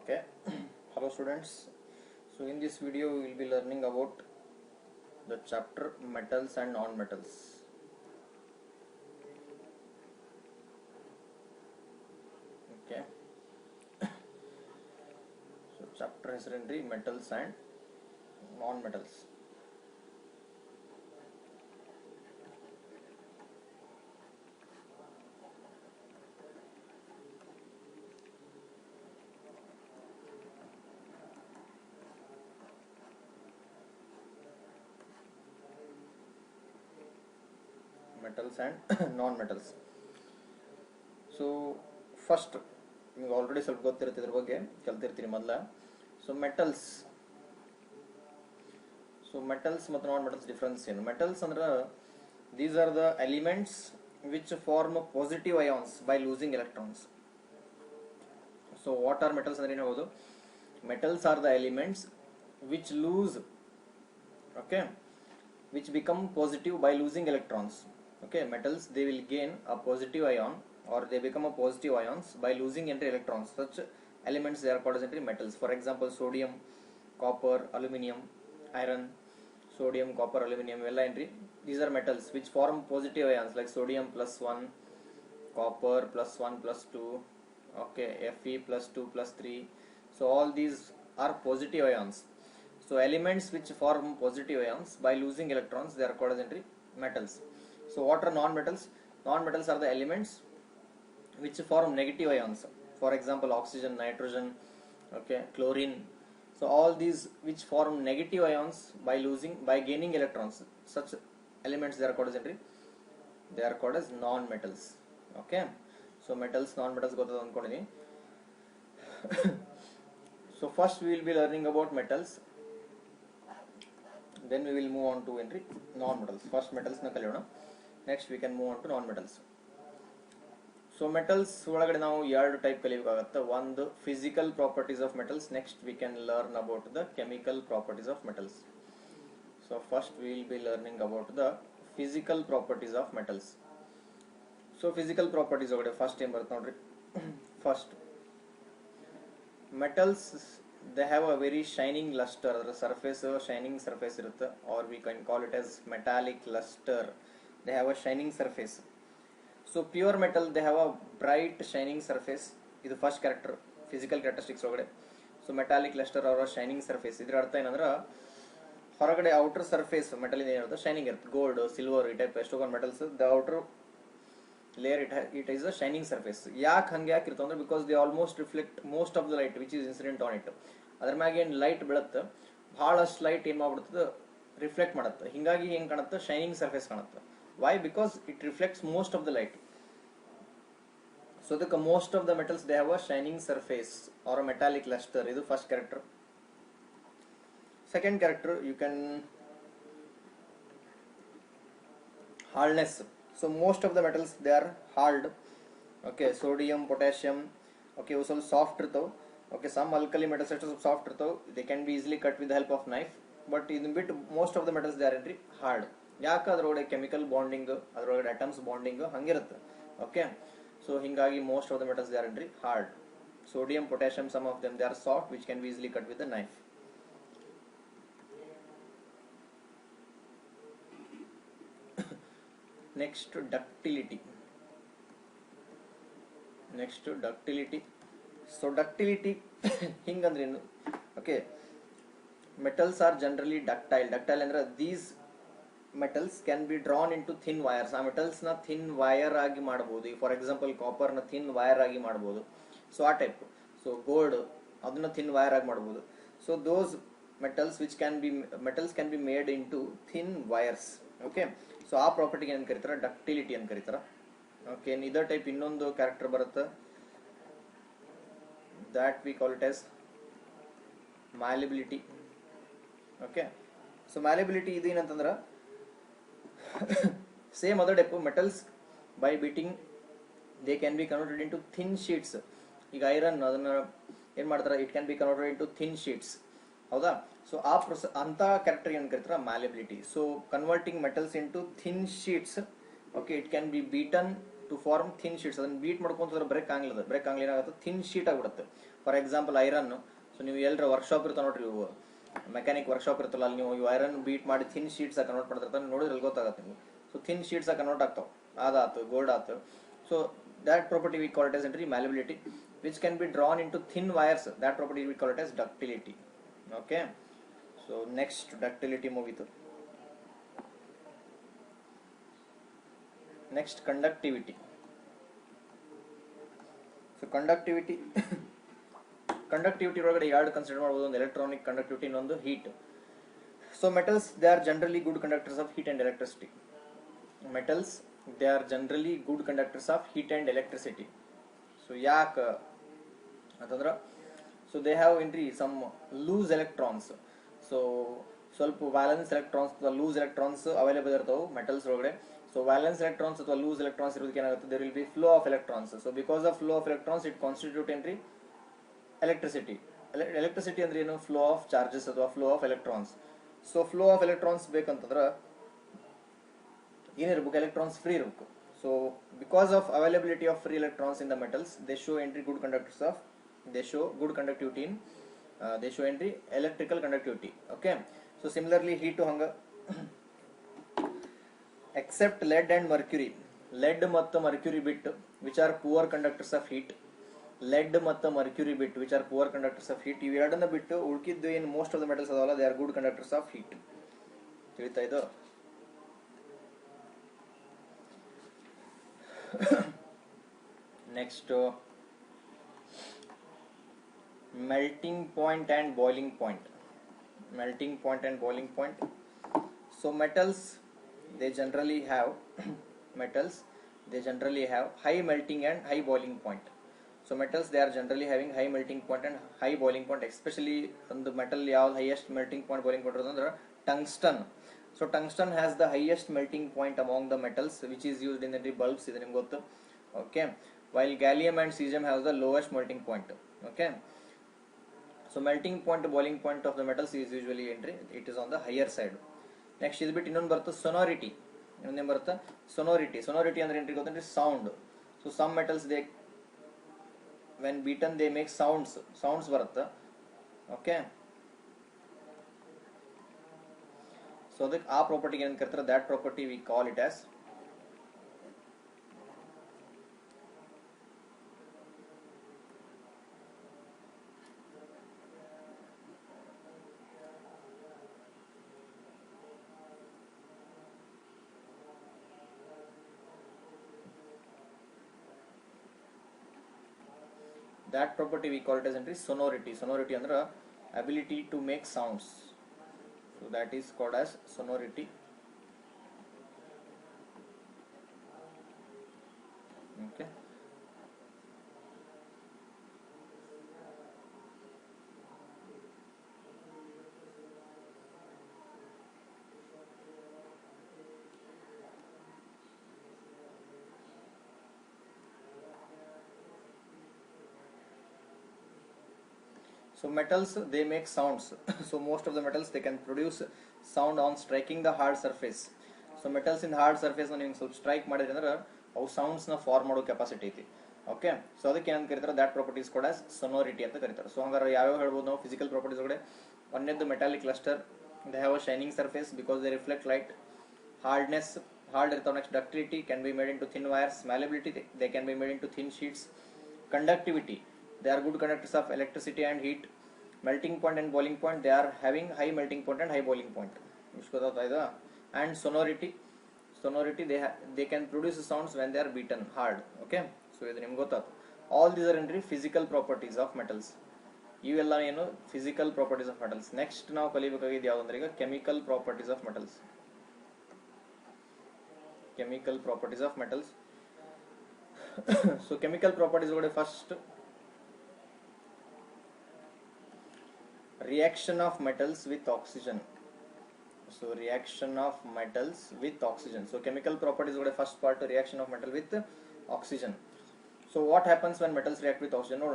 Okay. Hello students. So in this video we will be learning about the chapter metals and non-metals. Okay. So chapter is metals and non-metals. Metals and non-metals. So first ನಿಮಗೆ already ಸ್ವಲ್ಪ ಗೊತ್ತಿರುತ್ತೆ ಇದ್ರ ಬಗ್ಗೆ ಕಲ್ತಿರ್ತೀರಿ ಮೊದಲ. So metals ಮತ್ತು non metals difference ಏನು? Metals ಅಂದ್ರೆ these are the elements which form positive ions by losing electrons. So what are metals ಅಂದ್ರೆ ಏನು ಹೇಳ್ಬೋದು? Metals are the elements which lose, okay, which become positive by losing electrons. Okay, metals, they will gain a positive ion or they become a positive ions by losing entry electrons. Such elements, they are called as entry metals. For example, sodium, copper, aluminium, iron, sodium, copper, aluminium, vella entry. These are metals which form positive ions like sodium plus 1, copper plus 1 plus 2, okay, Fe plus 2 plus 3. So all these are positive ions. So elements which form positive ions by losing electrons, they are called as entry metals. So what are non-metals? Non-metals are the elements which form negative ions. For example, oxygen, nitrogen, okay, chlorine. So all these which form negative ions by gaining electrons, such elements, they are called as entry, they are called as non-metals. Okay, so metals, non-metals gottadu ankodini. So first we will be learning about metals, then we will move on to entry non-metals. First metals na kaliyona, next we can move on to non-metals. So metals ಒಳಗಡೆ ನಾವು ಎರಡು type ಕಲಿಬೇಕಾಗುತ್ತೆ. ಒಂದು physical properties of metals, next we can learn about the chemical properties of metals. So first we will be learning about the physical properties of metals. So physical properties ಒಳಗಡೆ first ಏನ್ ಬರುತ್ತೆ ನೋಡ್ರಿ. First, metals they have a very shining lustre. ಅದರ surface shining surface ಇರುತ್ತೆ, or we can call it as metallic lustre. They have a shining surface. So pure metal, they have a bright shining surface. ಇದು first character, physical characteristics ಒಳಗಡೆ. So metallic lustre ಅವರ shining surface. ಇದ್ರ ಅರ್ಥ ಏನಂದ್ರೆ ಹೊರಗಡೆ outer surface metal ಏನಿರುತ್ತೆ shining ಇರುತ್ತೆ. Gold, silver ಈ ಟೈಪ್ ಎಷ್ಟೊಂದು metals the outer layer it is a shining surface. ಯಾಕೆ ಇರ್ತವೆ ಅಂದ್ರೆ because they almost reflect most of the light which is incident on it. ಅದ್ರ ಮ್ಯಾಗ ಏನು ಲೈಟ್ ಬೀಳುತ್ತೆ, ಬಹಳಷ್ಟು ಲೈಟ್ ಏನು ಮಾಡ್ಬಿಡ್ತದೆ, ರಿಫ್ಲೆಕ್ಟ್ ಮಾಡುತ್ತೆ. ಹಿಂಗಾಗಿ ಹೆಂಗೆ ಕಾಣುತ್ತೆ, ಶೈನಿಂಗ್ ಸರ್ಫೇಸ್ ಕಾಣುತ್ತೆ. Why? Because it reflects most of the light. So the most of the metals, they have a shining surface or a metallic luster. This is first character. Second character, you can hardness. So most of the metals, they are hard. Okay, sodium, potassium. Okay, also soft irthav. Okay, some alkali metals are soft irthav. They can be easily cut with the help of knife. But in bit, most of the metals, they are very hard. ಯಾಕೆ ಅದರೊಳಗೆ chemical bonding, ಅದರೊಳಗಡೆ atoms bonding ಹಂಗಿರುತ್ತೆ. Okay, so ಹಿಂಗಾಗಿ most of the metals they are very hard. Sodium, potassium, some of them they are soft which can be easily cut with the knife. Next ductility. So ductility ಹಿಂಗಂದ್ರೇನು? Okay, metals are generally ductile ಅಂದ್ರೆ these metals can be drawn into thin wires. ಆ metals ನ thin wire ಆಗಿ ಮಾಡಬಹುದು. For example copper ನ thin wire ಆಗಿ ಮಾಡಬಹುದು. So ಆ ಟೈಪ್. ಸೊ ಗೋಲ್ಡ್ ಅದನ್ನ ಥಿನ್ ವೈರ್ ಆಗಿ ಮಾಡಬಹುದು. So those metals can be made into thin wires. Okay, so ಆ ಪ್ರಾಪರ್ಟಿಗೆ ಏನ್ ಕರೀತಾರ, ಡಕ್ಟಿಲಿಟಿ ಅಂತ ಕರೀತಾರ. ಓಕೆ, ಇದರ್ ಟೈಪ್ ಇನ್ನೊಂದು ಕ್ಯಾರೆಕ್ಟರ್ ಬರುತ್ತೆ, that we call it as malleability. Okay, so malleability ಇದು ಏನಂತಂದ್ರೆ same other type of metals by beating they can be converted into thin sheets. ಈಗ ಐರನ್ ಅದನ್ನ ಏನ್ ಮಾಡ್ತಾರೆ, it can be converted into thin sheets. ಹೌದಾ? So ಆ ಅಂತ character ಏನ್ ಕರೀತಾರೆ, malleability. So converting metals into thin sheets. Okay, it can be beaten to form thin sheets. ಅದನ್ನು ಬೀಟ್ ಮಾಡ್ಕೊಂತಂದ್ರೆ ಬ್ರೇಕ್ ಆಗಲಿಲ್ಲ, ಬ್ರೇಕ್ ಆಗಲಿ ಏನಾಗುತ್ತೆ, ಥಿನ್ ಶೀಟ್ ಆಗಿಬಿಡುತ್ತೆ. For example iron. ಸೊ ನೀವು ಎಲ್ಲರ ವರ್ಕ್ಶಾಪ್ ಇರ್ತಾವೆ ನೋಡ್ರಿ, ಇವು ಮೆಕ್ಯಾನಿಕ್ ವರ್ಕ್ಶಾಪ್ ಇರ್ತಲ್ಲ, ಅಲ್ಲಿ ನೀವು ಇವು ಐರನ್ ಬೀಟ್ ಮಾಡಿ ಥಿನ್ ಶೀಟ್ಸ್ ಕನ್ವರ್ಟ್ ಮಾಡ್ತಿರ್ತಾರೆ, ನೋಡಿದ್ರೆ ಅಲ್ಲಿ ಗೊತ್ತಾಗುತ್ತೆ ನಿಮಗೆ. ಸೊ ಥಿನ್ ಶೀಟ್ಸ್ ಕನ್ವರ್ಟ್ ಆಗ್ತಾವೆ, ಅದಾತು ಗೋಲ್ಡ್ ಆಯ್ತು. So that property we call it as malleability, which can be drawn into thin wires. That property we call it as ductility. Okay, so next ductility mugitu. Next conductivity. So conductivity conductivity ಒಳಗಡೆ ಎರಡು consider ಮಾಡಬಹುದು, ಒಂದು electronic conductivity, ಇನ್ನೊಂದು heat. So metals, they are generally good conductors of heat and electricity. Metals, they are generally good conductors of heat and electricity. So yak antandra, so they have some loose electrons. So ಸ್ವಲ್ಪ valence electrons ಅಥವಾ loose electrons available ಇರ್ತಾವೆ metals ಒಳಗಡೆ. So valence electrons ಅಥವಾ loose electrons ಇರೋದಕ್ಕೆ ಏನಾಗುತ್ತೆ, there will be flow of electrons. So because of flow of electrons it constitute electricity. Electricity ಅಂದ್ರೆ ಏನು, flow of charges ಅಥವಾ flow of electrons. So flow of electrons ಬೇಕಂತಂದ್ರೆ ಏನಿರಬೇಕು, electrons free ಇರಬೇಕು. So because of availability of free electrons in the metals, they show good conductors of, they show good conductivity in, they show electrical conductivity. Okay, so similarly heat ಹಂಗ, except lead and mercury. Lead ಮತ್ತು mercury ಬಿಟ್ಟು which are poor conductors of heat. Lead ಮತ್ತು mercury ಬಿಟ್ಟು which are poor conductors of heat. ಇವೆರಡನ್ನ ಬಿಟ್ಟು ಉಳ್ಕಿದ್ದು ಏನು most of the metals ಅದಾವಲ್ಲ, they are good conductors of heat. ತಿಳಿತಾ ಇದು. Next, melting point and boiling point. Melting point and boiling point. So metals, they generally have metals, they generally have high melting and high boiling point. So metals, they are generally having high melting point and high boiling point. Especially on the metal yav highest melting point, boiling point ಅಂದ್ರೆ tungsten. So tungsten has the highest melting point among the metals, which is used in the bulbs. Idu nimge gottu. Okay, while gallium and cesium have the lowest melting point. Okay, so melting point, boiling point of the metals is usually it is on the higher side. Next is bit innond barta sonority. Innond barta sonority. Sonority andre entry gottandre sound. So some metals, they when beaten they make sounds barata. Okay, so the ಆ property ಏನು ಕರೀತಾರೆ, that property we call it as sonority. Sonority ಅಂದ್ರೆ ability to make sounds. So that is called as sonority. Okay, so metals, they make sounds. So most of the metals, they can produce sound on striking the hard surface. So metals in hard surface na ನೀವು ಸ್ವಲ್ಪ strike ಮಾಡಿದ್ರೆ ಅಂದ್ರೆ ಅವು sounds ನ form ಮಾಡೋ capacity ಐತಿ. Okay, so ಅದಕ್ಕೆ ಏನಂತ ಕರೀತಾರೆ, that properties called as sonority ಅಂತ ಕರೀತಾರೆ. ಸೊ ಹಂಗಾರೆ ಯಾವ್ಯಾವ ಹೇಳ್ಬೋದು ನಾವು ಫಿಸಿಕಲ್ ಪ್ರಾಪರ್ಟೀಸ್ ಒಳಗಡೆ, ಒಂದನೇದು metallic lustre, they have a shining surface because they reflect light. Hardness, hard ಇರ್ತಾವ. Next ductility, can be made into thin wires. Malleability, they can be made into thin sheets. Conductivity, they are good conductors of electricity and heat. Melting point and boiling point, they are having high melting point and high boiling point. And sonority, they can produce sounds when they are beaten hard. Okay, so idu nimge gottatu. All these are physical properties of metals. ಇವೆಲ್ಲ ಏನು physical properties of metals. Next ನಾವು ಕಲಿಬೇಕಾಗಿದ್ದು ಯಾವುದಂದ್ರೆ ಈಗ chemical properties of metals. Chemical properties of metals. So chemical properties ಒಳಗಡೆ first reaction of metals with oxygen. So reaction of metals with oxygen. So chemical properties are the first part, reaction of metal with oxygen. So what happens when metals react with oxygen? No.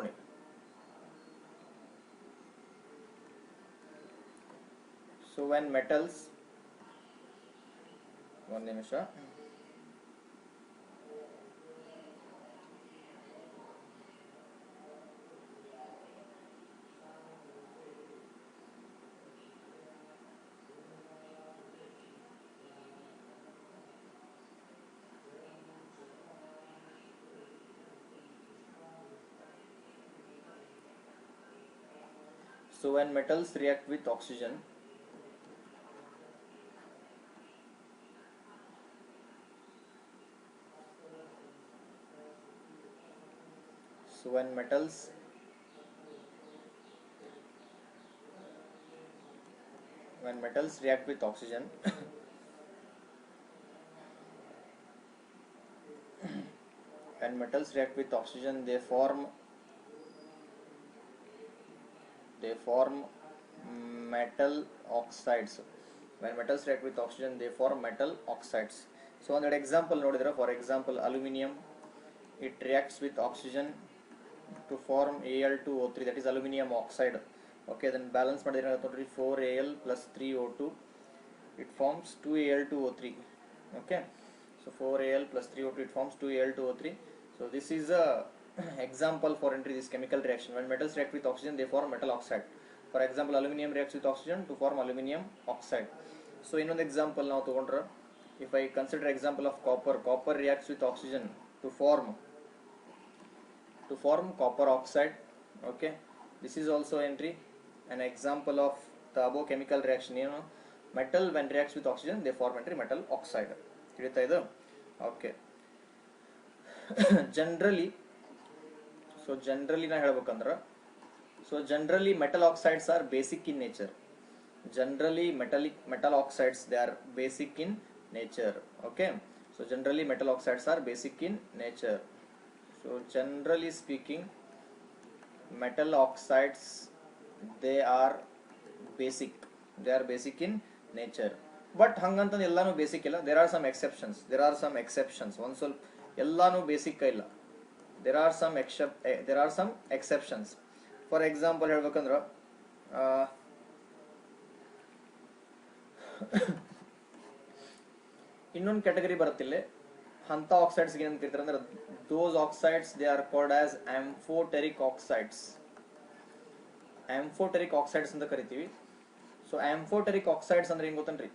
So when metals, one ನಿಮಿಷ, So when metals react with oxygen, so when metals react with oxygen, when metals react with oxygen, they form metal oxides. When metals react with oxygen, they form metal oxides. So on that example nodidra, for example aluminium, it reacts with oxygen to form Al2O3, that is aluminium oxide. Okay, then balance madidre 4Al plus 3O2, it forms 2Al2O3. Okay, so 4Al plus 3O2, it forms 2Al2O3. So this is a example for entry this chemical reaction. When metals react with oxygen, they form metal oxide. For example, aluminium reacts with oxygen to form aluminium oxide. So in one example now togondra, if I consider example of copper reacts with oxygen to form copper oxide. Okay, this is also entry an example of the above chemical reaction. Metal when reacts with oxygen, they form entry metal oxide. Okay. Generally na helಬೇಕಂದ್ರ, so generally metal oxides are basic in nature. Generally metal oxides, they are basic in nature. Okay, so generally metal oxides are basic in nature. So generally speaking, metal oxides, they are basic in nature. But hangantಂದು ಎಲ್ಲಾನು basic ಇಲ್ಲ, there are some exceptions. ಒಂದು ಸ್ವಲ್ಪ ಎಲ್ಲಾನು basic ಇಲ್ಲ, there are some exceptions. For example ಹೇಳ್ಬೇಕಂದ್ರ ಇನ್ನೊಂದು category ಬರುತ್ತಿಲ್ಲ ಅಂತ oxides ಗೆ ಏನು ಕರೀತಾರೆ ಅಂದ್ರೆ, those oxides they are called as amphoteric oxides. Amphoteric oxides ಅಂತ ಕರಿತೀವಿ. So amphoteric oxides ಅಂದ್ರೆ ಏನು ಗೊತ್ತನ್ರಿ,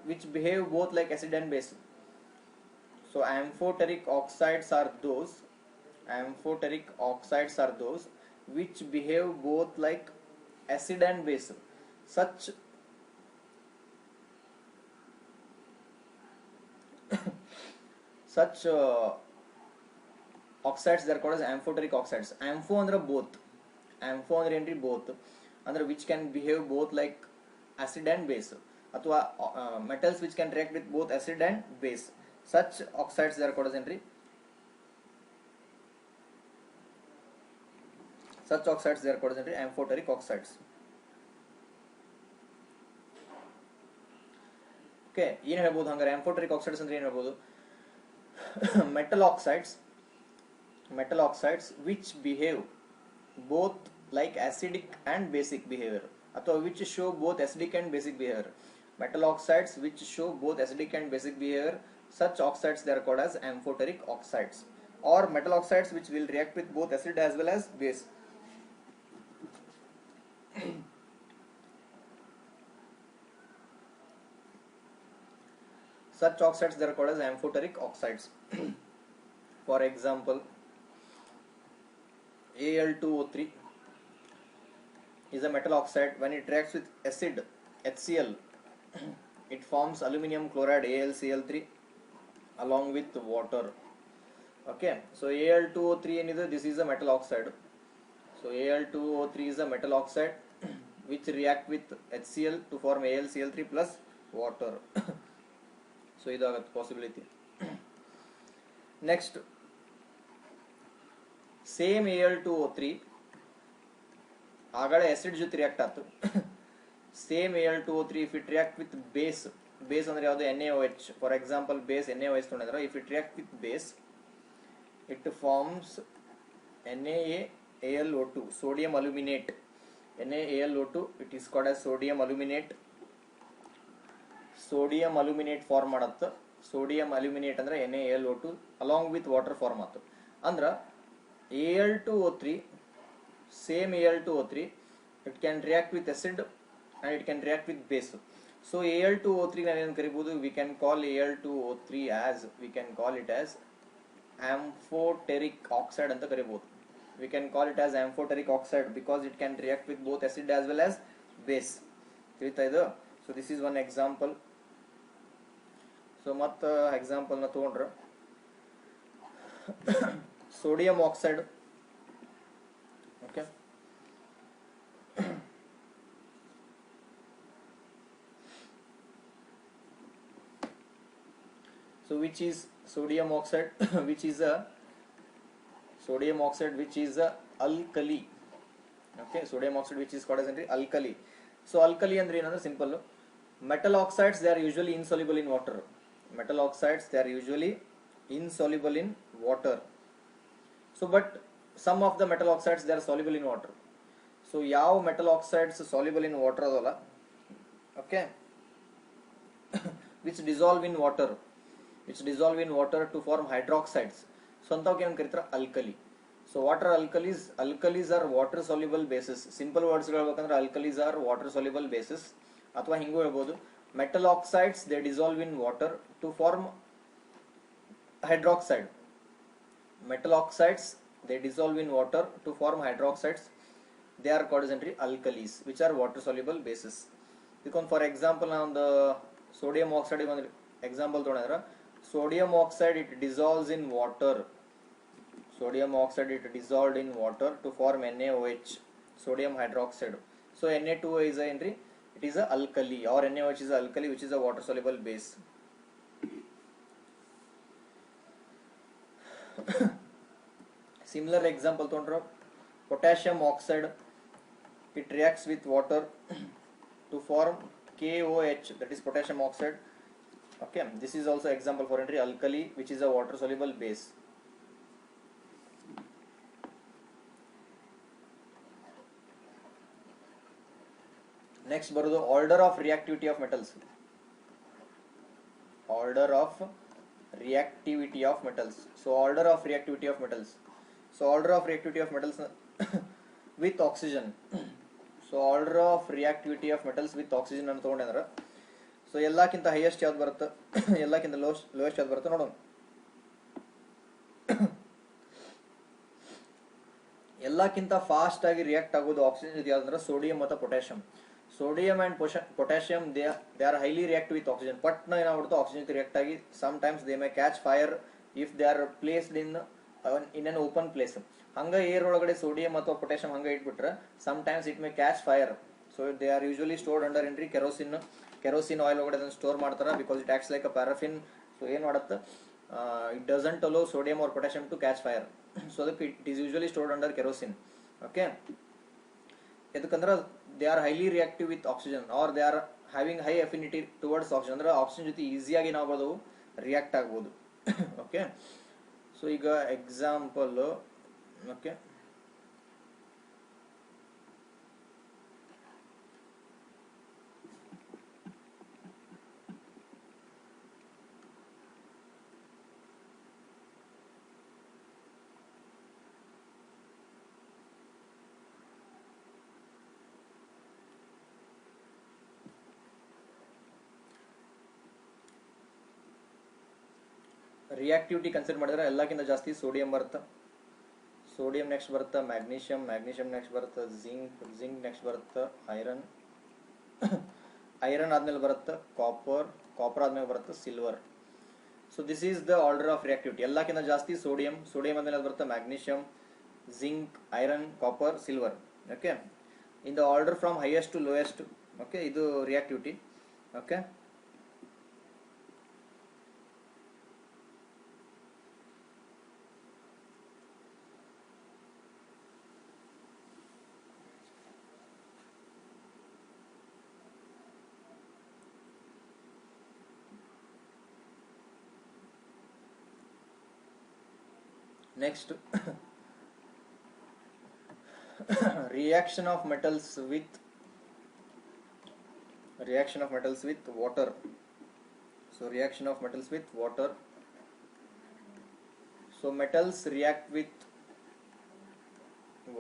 which behave both like acid and base. So amphoteric oxides are those which behave both like acid and base. Such oxides, they are called as amphoteric oxides. Ampho andre both, both andre which can behave both like acid and base, athwa metals which can react with both acid and base. Such oxides, they are called as amphoteric oxides. Okay, ಏನು ಹೇಳ್ಬೋದು ಹಂಗಾರೆ amphoteric oxides ಅಂದ್ರೆ ಏನು ಹೇಳ್ಬೋದು? metal oxides which behave both like acidic and basic behavior, ಅಥವಾ which show both acidic and basic behavior. Metal oxides which show both acidic and basic behavior, such oxides, they are called as amphoteric oxides. Or metal oxides which will react with both acid as well as base. Such oxides, they are called as amphoteric oxides. For example, Al2O3 is a metal oxide. When it reacts with acid HCl, it forms aluminium chloride AlCl3 along with water. Okay, so Al2O3 ಏನಿದೆ, this is a metal oxide. So Al2O3 is a metal oxide which react with HCl to form AlCl3 plus water. So idaಗುತ್ತೆ possibility. Next, same Al2O3 ಆಗಲೇ acid ಜೊತೆ react ಆಯ್ತು. Same Al2O3 if it react with base ಅಂದ್ರೆ ಯಾವುದು, NaOH. For example, base NaOH ತೊಗೊಂಡ್ರೆ, if it react with base, it forms NaAlO2, sodium aluminate. NaAlO2, it is called as sodium aluminate. Form ಮಾಡುತ್ತೆ. Sodium aluminate ಅಂದ್ರೆ NaAlO2 along with water form ಆಯ್ತು. ಅಂದ್ರೆ Al2O3, same Al2O3, it can react with acid and it can react with base. So Al2O3 ನಾವೇನು ಕರಿಬಹುದು, we can call it as amphoteric oxide ಅಂತ ಕರಿಬಹುದು. we can call it as amphoteric oxide because it can react with both acid as well as base. So this is one example. So matta example na togondre sodium oxide. Okay, so which is sodium oxide which is a sodium oxide which is a alkali. Okay, sodium oxide which is called as alkali. So alkali andre ಏನಂದ್ರೆ simple, metal oxides they are usually insoluble in water. Metal oxides they are usually insoluble in water. So but some of the metal oxides they are soluble in water. So ಯಾವ metal oxides soluble in water ಅದಲ್ಲ, okay, which dissolve in water, to form hydroxides. So ಅಂತವಕ್ಕೆ ಏನು ಕರೀತಾರೆ alkali. So water alkalis are water soluble bases. Simple words ಹೇಳ್ಬೇಕಂದ್ರೆ alkalis are water soluble bases. ಅಥವಾ ಹಿಂಗೂ ಹೇಳ್ಬೋದು, metal oxides they dissolve in water to form hydroxide. Metal oxides they dissolve in water to form hydroxides. They are called as alkalis, which are water soluble bases. Because for example on the sodium oxide example ತಗೊಂಡ್ರೆ sodium oxide it dissolves in water. Sodium oxide it dissolved in water to form NaOH, sodium hydroxide. So Na2O is it is a alkali, or NaOH is a alkali which is a water soluble base. Similar example tondra potassium oxide it reacts with water to form KOH, that is potassium oxide. Okay, this is also example for alkali which is a water soluble base. Next ಬರೋದು order of reactivity of metals. Order of reactivity of metals. So order of reactivity of metals. So order of reactivity of metals with oxygen. So order of reactivity of metals with oxygen ಅಂತ ತಗೊಂಡ್ರೆ so ಎಲ್ಲಕ್ಕಿಂತ highest ಯಾವ್ದು ಬರುತ್ತೆ ಎಲ್ಲಕ್ಕಿಂತ lowest ಯಾವ್ದು ಬರುತ್ತೆ ನೋಡೋಣ. ಎಲ್ಲಕ್ಕಿಂತ ಫಾಸ್ಟ್ ಆಗಿ ರಿಯಾಕ್ಟ್ ಆಗೋದು ಆಕ್ಸಿಜನ್ ಜೊತೆ ಯಾವ್ದಂದ್ರೆ ಸೋಡಿಯಂ ಮತ್ತು potassium. Sodium and potassium they are highly reactive with oxygen. ಪಟ್ನ ಏನಾಗ್ಬಿಡುತ್ತೆ ಆಕ್ಸಿಜನ್ ಜೊತೆ ರಿಯಾಕ್ಟ್ ಆಗಿ sometimes they may catch fire if they are placed in an open place. ಹಂಗ ಏರ್ ಒಳಗಡೆ ಸೋಡಿಯಂ ಅಥವಾ ಪೊಟ್ಯಾಷಿಯಂ ಹಂಗ ಇಟ್ಬಿಟ್ರೆ sometimes it may catch fire. So they are usually stored under kerosene oil ಒಳಗಡೆ ಅದನ್ನ store ಮಾಡ್ತಾರೆ because it acts like a paraffin. So ಏನು ಮಾಡುತ್ತೆ, it doesn't allow sodium or potassium to catch fire. So it is usually stored under kerosene. Okay, ಯಾಕಂದ್ರೆ they are highly reactive with oxygen or they are having high affinity towards oxygen. ಅಂದ್ರೆ oxygen ಜೊತೆ ಈಸಿಯಾಗಿ ನಾವು react ಆಗ್ಬೋದು. Okay, so ಈಗ example, okay, reactivity consider ಮಾಡಿದ್ರೆ ಎಲ್ಲಕ್ಕಿಂತ ಜಾಸ್ತಿ ಸೋಡಿಯಂ ಬರುತ್ತೆ. ಸೋಡಿಯಂ ನೆಕ್ಸ್ಟ್ ಬರುತ್ತೆ ಮ್ಯಾಗ್ನೀಷಿಯಂ ನೆಕ್ಸ್ಟ್ ಬರುತ್ತೆ ಜಿಂಕ್ ನೆಕ್ಸ್ಟ್ ಬರುತ್ತೆ ಐರನ್ ಆದ್ಮೇಲೆ ಬರುತ್ತೆ ಕಾಪರ್ ಆದ್ಮೇಲೆ ಬರುತ್ತೆ silver. So this is the order of reactivity. ಎಲ್ಲಕ್ಕಿಂತ ಜಾಸ್ತಿ ಸೋಡಿಯಂ ಆದ್ಮೇಲೆ ಬರುತ್ತೆ magnesium, zinc, iron, copper, silver. Okay, in the order from highest to lowest. Okay, ಇದು reactivity. Okay, next reaction of metals with water. So reaction of metals with water. So metals react with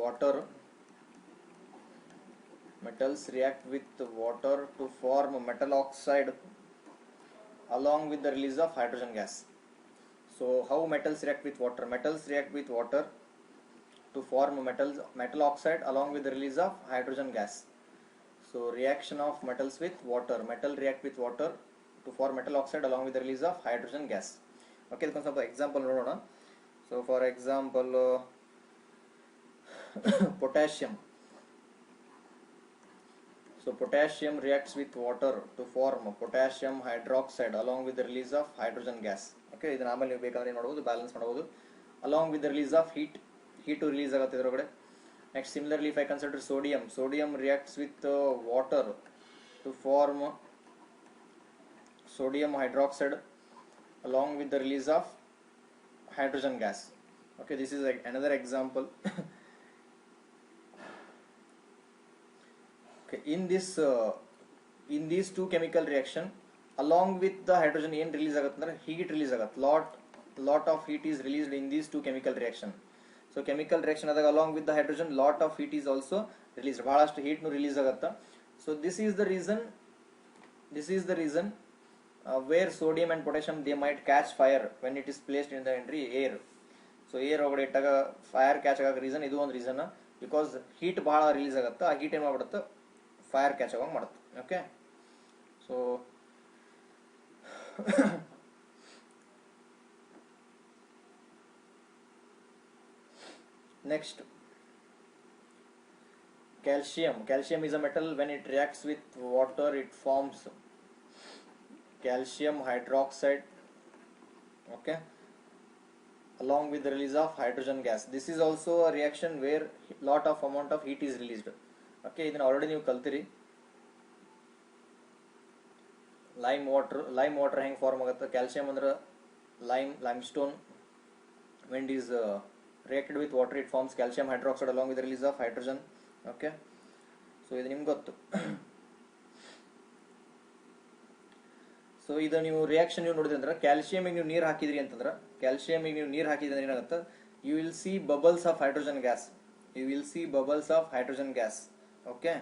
water. To form metal oxide along with the release of hydrogen gas. So how metals react with water? Metals react with water to form metal oxide along with the release of hydrogen gas. So reaction of metals with water, metal react with water to form metal oxide along with the release of hydrogen gas. Okay, this is example ನೋಡೋಣ. So for example, potassium. So potassium reacts with water to form potassium hydroxide along with the release of hydrogen gas. Okay, ಇದನ್ನ ಆಮೇಲೆ ನೀವು ಬೇಕಾದ್ರೆ ಏನು ಮಾಡಬಹುದು, balance ಮಾಡಬಹುದು. Along with the release of heat release ಆಗುತ್ತೆ ಇದರೊಳಗಡೆ. Next, similarly, if I consider sodium reacts with water to form sodium hydroxide along with the release of hydrogen gas. Okay, this is another example. Okay, in these two chemical reaction, along with the hydrogen ಏನು release ಆಗುತ್ತೆ ಅಂದ್ರೆ heat release ಆಗುತ್ತೆ. lot of heat is released in these two chemical reaction. So chemical reaction ಆದಾಗ along with the hydrogen lot of heat is also released, ಬಹಳಷ್ಟು heat ನು release ಆಗುತ್ತೆ. So this is the reason where sodium and potassium they might catch fire when it is placed in the air. So air ಒಳಗಡೆ ಇಟ್ಟಾಗ fire catch ಆಗೋ reason ಇದು ಒಂದು reason, because heat ಬಹಳ release ಆಗುತ್ತೆ. ಆ ಹೀಟ್ ಏನು ಮಾಡ್ಬಿಡುತ್ತೆ, ಫೈರ್ ಕ್ಯಾಚ್ ಆಗೋಂಗೆ ಮಾಡುತ್ತೆ. Okay, so next, calcium is a metal. When it reacts with water it forms calcium hydroxide, okay, along with the release of hydrogen gas. This is also a reaction where lot of amount of heat is released. Okay, ಇದನ್ನ already ನೀವು ಕಲ್ತಿರಿ. Lime water ಹೆಂಗೆ form ಆಗುತ್ತೆ, calcium ಅಂದ್ರೆ limestone. When it is reacted with water it forms calcium hydroxide along with the release of hydrogen. Okay, so ಇದು ನಿಮ್ಗೆ ಗೊತ್ತು. So ಇದು ನೀವು ರಿಯಾಕ್ಷನ್ ನೀವು ನೋಡಿದ್ರಿ ಅಂದ್ರೆ ಕ್ಯಾಲ್ಸಿಯಮಿಗೆ ನೀವು ನೀರು ಹಾಕಿದ್ರಿ ಅಂತಂದ್ರೆ ಏನಾಗುತ್ತೆ, you will see bubbles of hydrogen gas. Okay,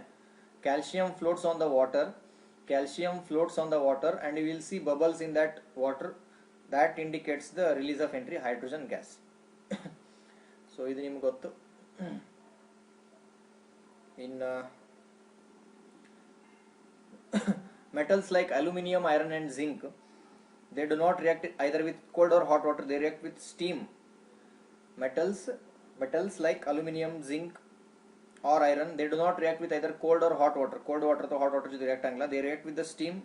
calcium floats on the water and you will see bubbles in that water. That indicates the release of hydrogen gas. So ಇದು ನಿಮ್ಗೆ ಗೊತ್ತು. In metals like aluminum, iron and zinc, they do not react either with cold or hot water, they react with steam. Metals like aluminum, zinc or iron, they do not react with either cold or hot water. Cold water to hot water they react angla, they react with the steam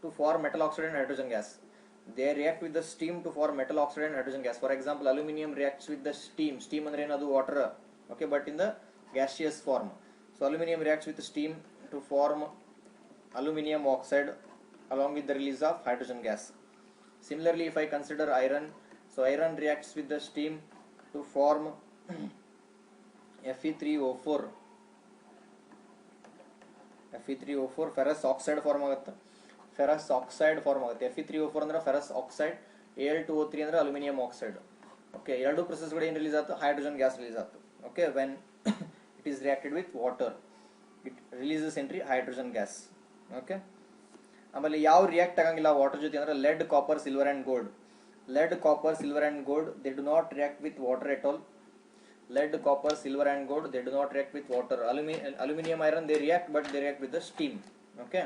to form metal oxide and hydrogen gas. They react with the steam to form metal oxide and hydrogen gas. For example, aluminum reacts with the steam andre enadu water, okay, but in the gaseous form. So aluminum reacts with the steam to form aluminum oxide along with the release of hydrogen gas. Similarly, if I consider iron, so iron reacts with the steam to form Fe3O4 ferrous oxide form ಆಗುತ್ತೆ. Fe3O4 ಅಂದ್ರೆ ferrous oxide, Al2O3 ಅಂದ್ರೆ aluminum oxide. Okay, ಎರಡು process ಗಳು ಏನು release ಆಗುತ್ತೆ, hydrogen gas release ಆಗುತ್ತೆ. Okay, when it is reacted with water it releases hydrogen gas. Okay, ಆಮೇಲೆ ಯಾವ ರಿಯಾಕ್ಟ್ ಆಗಂಗಿಲ್ಲ ವಾಟರ್ ಜೊತೆ ಅಂದ್ರೆ lead, copper, silver and gold. They do not react with water at all. Lead, copper, silver and gold, they do not react with water. Aluminum, iron, they react, but they react with the steam. Okay,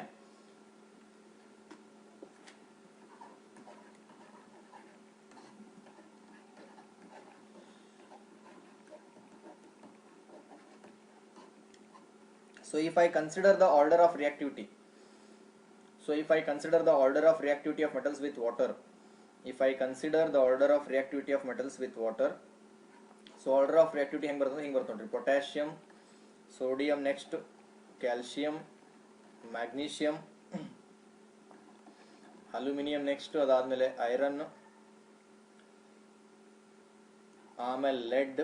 so if I consider the order of reactivity of metals with water, so order of reactivity ಹೆಂಗೆ ಬರ್ತದೆ ನೋಡ್ರಿ, potassium, sodium, next calcium, magnesium, aluminum, next ಅದಾದ್ಮೇಲೆ iron, ಆಮೇಲೆ lead,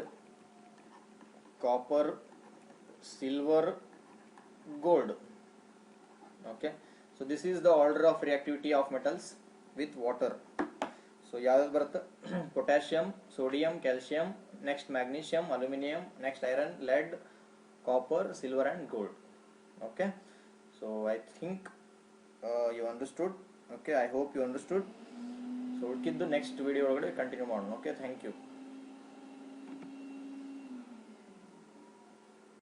copper, silver, gold. Okay, so this is the order of reactivity of metals with water. So ಯಾವ್ದು ಬರುತ್ತೆ, potassium, sodium, calcium, next magnesium, aluminum, next iron, lead, copper, silver and gold. Okay, so I think you understood. Okay, I hope you understood. So ಉಳಿದಿದ್ದು next video ಒಳಗಡೆ continue ಮಾಡೋಣ. Okay, thank you.